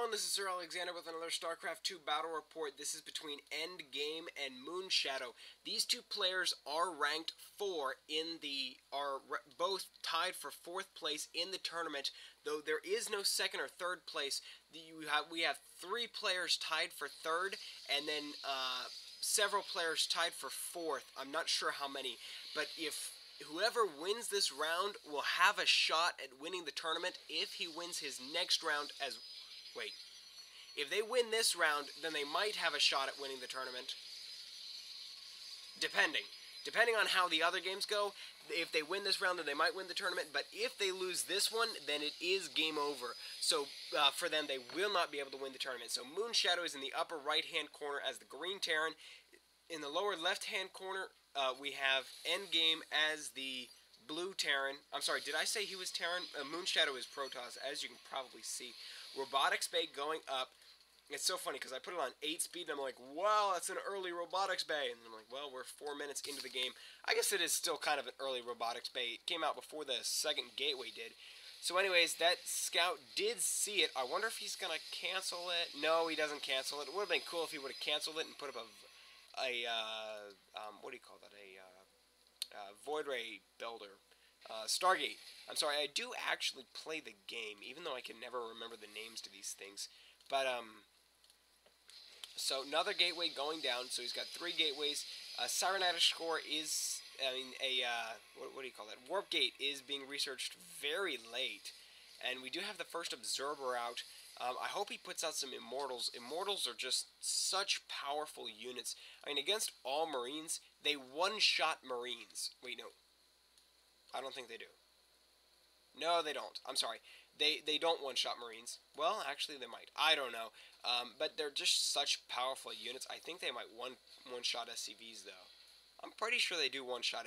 Hello, and this is Sir Alexander with another Starcraft 2 battle report. This is between Endgame and MoonShadow. These two players are ranked 4 both tied for 4th place in the tournament, though there is no 2nd or 3rd place. We have 3 players tied for 3rd, and then several players tied for 4th. I'm not sure how many, but if whoever wins this round will have a shot at winning the tournament if he wins his next round as... Wait. If they win this round, then they might have a shot at winning the tournament. Depending on how the other games go, if they win this round, then they might win the tournament. But if they lose this one, then it is game over. So for them, they will not be able to win the tournament. So MoonShadow is in the upper right-hand corner as the green Terran. In the lower left-hand corner, we have Endgame as the blue Terran. I'm sorry, did I say he was Terran? MoonShadow is Protoss, as you can probably see. Robotics Bay going up. It's so funny because I put it on 8 speed and I'm like, wow, that's an early Robotics Bay. And I'm like, well, we're 4 minutes into the game. I guess it is still kind of an early Robotics Bay. It came out before the second gateway did. So anyways, that scout did see it. I wonder if he's going to cancel it. No, he doesn't cancel it. It would have been cool if he would have canceled it and put up what do you call that? A Void Ray builder. Stargate. I'm sorry, I do actually play the game, even though I can never remember the names to these things. But, so another gateway going down, so he's got 3 gateways. Cybernetics score is, what do you call that? Warp Gate is being researched very late. And we do have the first observer out. I hope he puts out some Immortals. Immortals are just such powerful units. I mean, against all Marines, they one-shot Marines. Wait, no. I don't think they do. No, they don't. I'm sorry. They don't one-shot Marines. Well, actually, they might. I don't know. But they're just such powerful units. I think they might one-shot SCVs, though. I'm pretty sure they do one-shot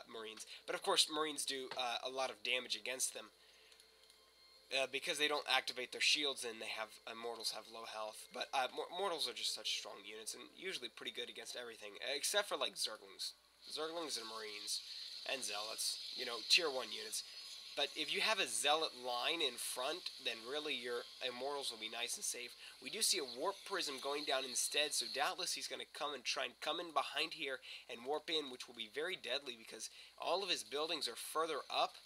Marines. But, of course, Marines do a lot of damage against them. Because they don't activate their shields and they have Immortals have low health. But Mortals are just such strong units and usually pretty good against everything. Except for, like, Zerglings. Zerglings and Marines. And Zealots, you know, tier 1 units. But if you have a Zealot line in front, then really your Immortals will be nice and safe. We do see a Warp Prism going down instead, so doubtless he's going to try and come in behind here and warp in, which will be very deadly because all of his buildings are further up,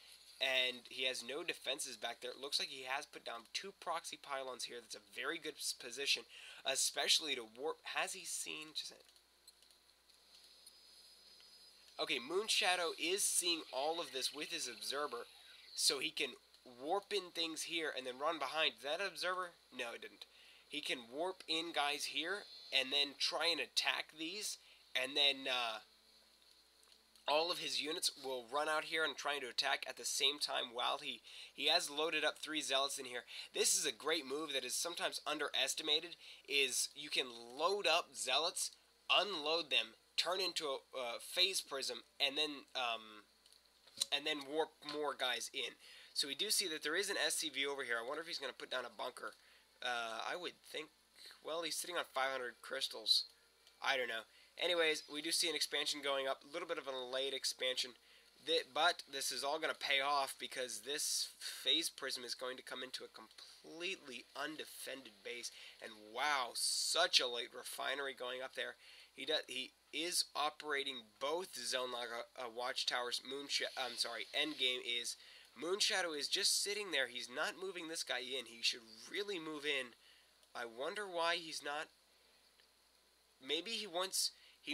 and he has no defenses back there. It looks like he has put down 2 proxy pylons here. That's a very good position, especially to warp. Has he seen... Okay, MoonShadow is seeing all of this with his observer, so he can warp in things here and then run behind. Did that observer? No, it didn't. He can warp in guys here and then try and attack these, and then all of his units will run out here and trying to attack at the same time while he has loaded up 3 Zealots in here. This is a great move that is sometimes underestimated, is you can load up Zealots, unload them, turn into a phase prism, and then warp more guys in. So we do see that there is an SCV over here. I wonder if he's going to put down a bunker. I would think, well, he's sitting on 500 crystals. I don't know. Anyways, we do see an expansion going up, a little bit of a late expansion. But this is all going to pay off because this phase prism is going to come into a completely undefended base. And wow, such a late refinery going up there. He is operating both Zone Log watchtowers. Endgame is. MoonShadow is just sitting there. He's not moving this guy in. He should really move in. I wonder why he's not. Maybe he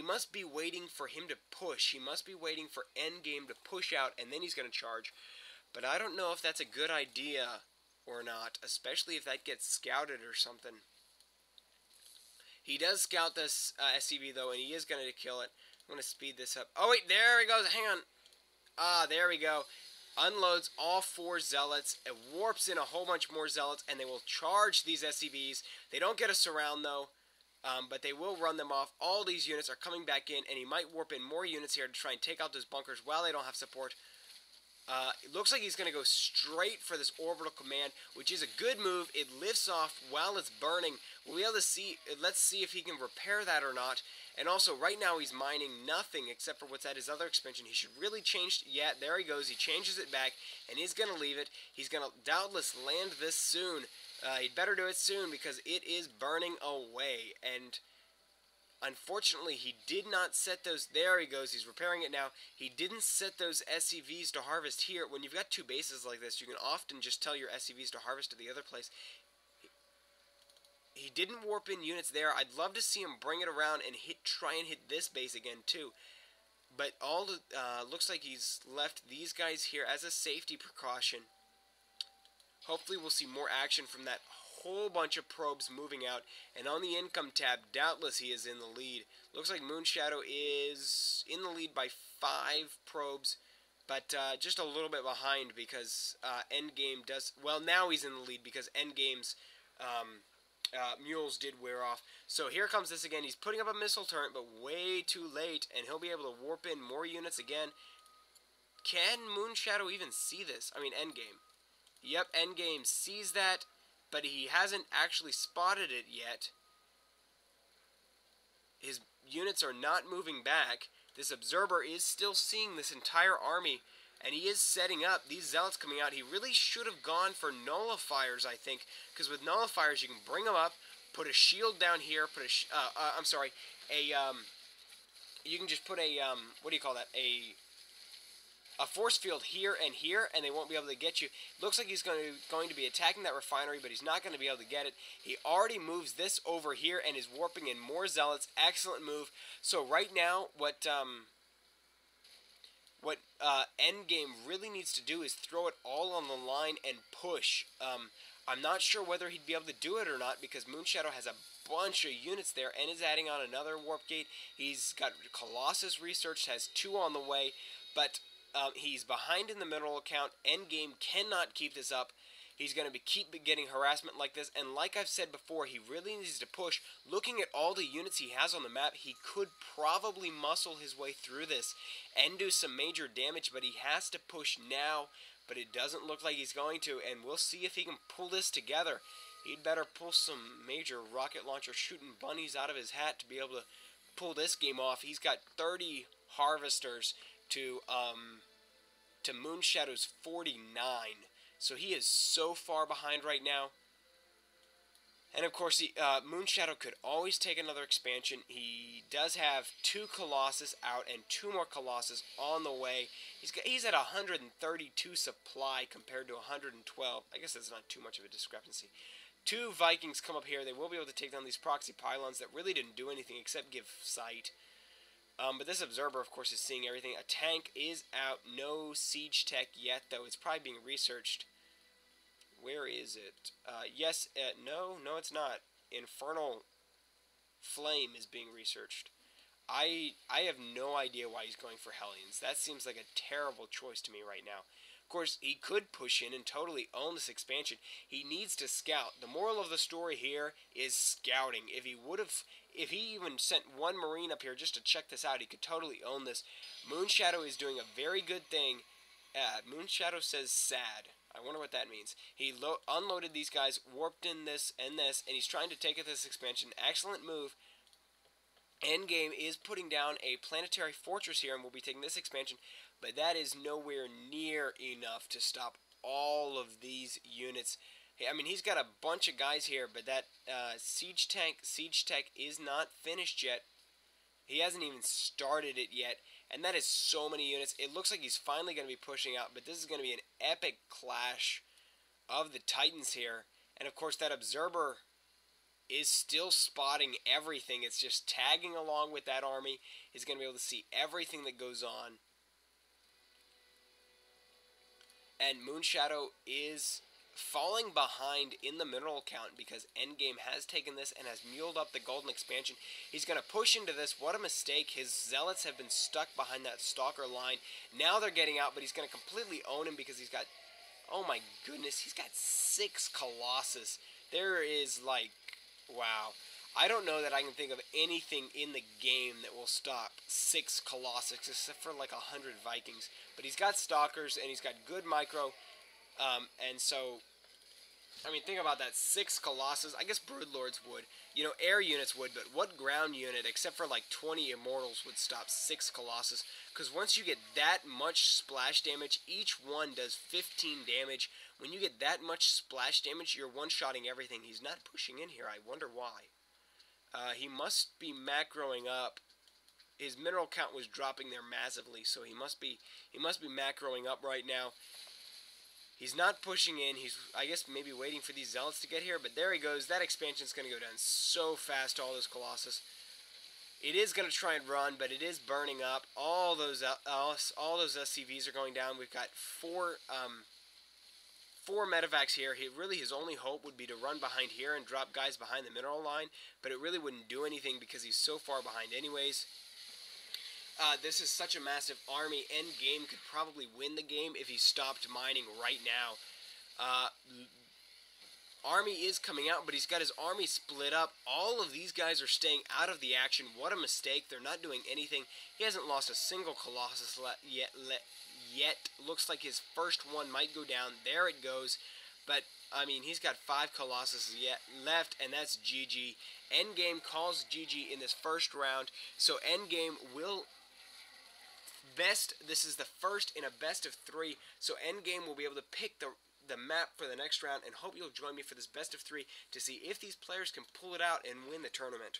must be waiting for him to push. He must be waiting for Endgame to push out, and then he's going to charge. But I don't know if that's a good idea or not, especially if that gets scouted or something. He does scout this SCV, though, and he is going to kill it. I'm going to speed this up. Oh, wait, there he goes. Hang on. Ah, there we go. Unloads all 4 Zealots. It warps in a whole bunch more Zealots, and they will charge these SCVs. They don't get a surround, though, but they will run them off. All these units are coming back in, and he might warp in more units here to try and take out those bunkers while they don't have support. It looks like he's going to go straight for this orbital command, which is a good move. It lifts off while it's burning. We'll be able to see. Let's see if he can repair that or not. And also, right now he's mining nothing except for what's at his other expansion. He should really change. Yeah, there he goes. He changes it back, and he's going to leave it. He's going to doubtless land this soon. He'd better do it soon because it is burning away. And unfortunately, he did not set those. There he goes. He's repairing it now. He didn't set those SCVs to harvest here. When you've got two bases like this, you can often just tell your SCVs to harvest to the other place. He didn't warp in units there. I'd love to see him bring it around and try and hit this base again too. But looks like he's left these guys here as a safety precaution. Hopefully we'll see more action from that whole bunch of probes moving out. And on the income tab, doubtless he is in the lead. Looks like MoonShadow is in the lead by 5 probes. But just a little bit behind because Endgame does... Well, now he's in the lead because Endgame's mules did wear off. So here comes this again. He's putting up a missile turret, but way too late. And he'll be able to warp in more units again. Can MoonShadow even see this? I mean, Endgame. Yep, Endgame sees that, but he hasn't actually spotted it yet. His units are not moving back. This observer is still seeing this entire army, and he is setting up these zealots coming out. He really should have gone for nullifiers, I think, because with nullifiers you can bring them up, put a shield down here, put a you can just put a what do you call that? A force field here, and they won't be able to get you. Looks like he's going to be attacking that refinery, but he's not going to be able to get it. He already moves this over here and is warping in more zealots. Excellent move. So right now, what Endgame really needs to do is throw it all on the line and push. I'm not sure whether he'd be able to do it or not because MoonShadow has a bunch of units there and is adding on another warp gate. He's got Colossus researched, has 2 on the way, but he's behind in the mineral account. Endgame cannot keep this up. He's going to keep getting harassment like this, and like I've said before, he really needs to push. Looking at all the units he has on the map, he could probably muscle his way through this and do some major damage, but he has to push now, but it doesn't look like he's going to, and we'll see if he can pull this together. He'd better pull some major rocket launcher shooting bunnies out of his hat to be able to pull this game off. He's got 30 harvesters to MoonShadow's 49. So he is so far behind right now. And of course, MoonShadow could always take another expansion. He does have 2 Colossus out and 2 more Colossus on the way. He's at 132 supply compared to 112. I guess that's not too much of a discrepancy. 2 Vikings come up here. They will be able to take down these proxy pylons that really didn't do anything except give sight. But this observer, of course, is seeing everything. A tank is out. No siege tech yet, though. It's probably being researched. Where is it? Yes, no, it's not. Infernal Flame is being researched. I have no idea why he's going for Hellions. That seems like a terrible choice to me right now. Of course, he could push in and totally own this expansion. He needs to scout. The moral of the story here is scouting. If he even sent 1 Marine up here just to check this out, he could totally own this. MoonShadow is doing a very good thing. MoonShadow says sad. I wonder what that means. He unloaded these guys, warped in this, and he's trying to take this expansion. Excellent move. Endgame is putting down a planetary fortress here, and we'll be taking this expansion, but that is nowhere near enough to stop all of these units. I mean, he's got a bunch of guys here, but that siege tech is not finished yet. He hasn't even started it yet, and that is so many units. It looks like he's finally going to be pushing out, but this is going to be an epic clash of the Titans here. And of course, that observer is still spotting everything. It's just tagging along with that army. He's going to be able to see everything that goes on. And MoonShadow is falling behind in the mineral count because Endgame has taken this and has muled up the golden expansion. He's going to push into this. What a mistake. His zealots have been stuck behind that stalker line. Now they're getting out, but he's going to completely own him because he's got, oh my goodness, he's got 6 Colossus. There is like, wow. I don't know that I can think of anything in the game that will stop 6 Colossus except for like 100 Vikings. But he's got stalkers and he's got good micro. And so, I mean, think about that. 6 Colossus. I guess Broodlords would. You know, air units would, but what ground unit, except for like 20 Immortals, would stop 6 Colossus? Because once you get that much splash damage, each one does 15 damage. When you get that much splash damage, you're one-shotting everything. He's not pushing in here. I wonder why. He must be macroing up. His mineral count was dropping there massively, so he must be macroing up right now. He's not pushing in. He's, I guess, maybe waiting for these zealots to get here, but there he goes. That expansion's going to go down so fast, all those Colossus. It is going to try and run, but it is burning up. All those SCVs are going down. We've got four medevacs here. His only hope would be to run behind here and drop guys behind the mineral line, but it really wouldn't do anything because he's so far behind anyways. This is such a massive army. Endgame could probably win the game if he stopped mining right now. Army is coming out, but he's got his army split up. All of these guys are staying out of the action. What a mistake. They're not doing anything. He hasn't lost a single Colossus yet. Looks like his first one might go down. There it goes. But, I mean, he's got 5 Colossus left, and that's GG. Endgame calls GG in this first round. So Endgame will... This is the first in a best of 3, so Endgame will be able to pick the map for the next round, and hope you'll join me for this best of 3 to see if these players can pull it out and win the tournament.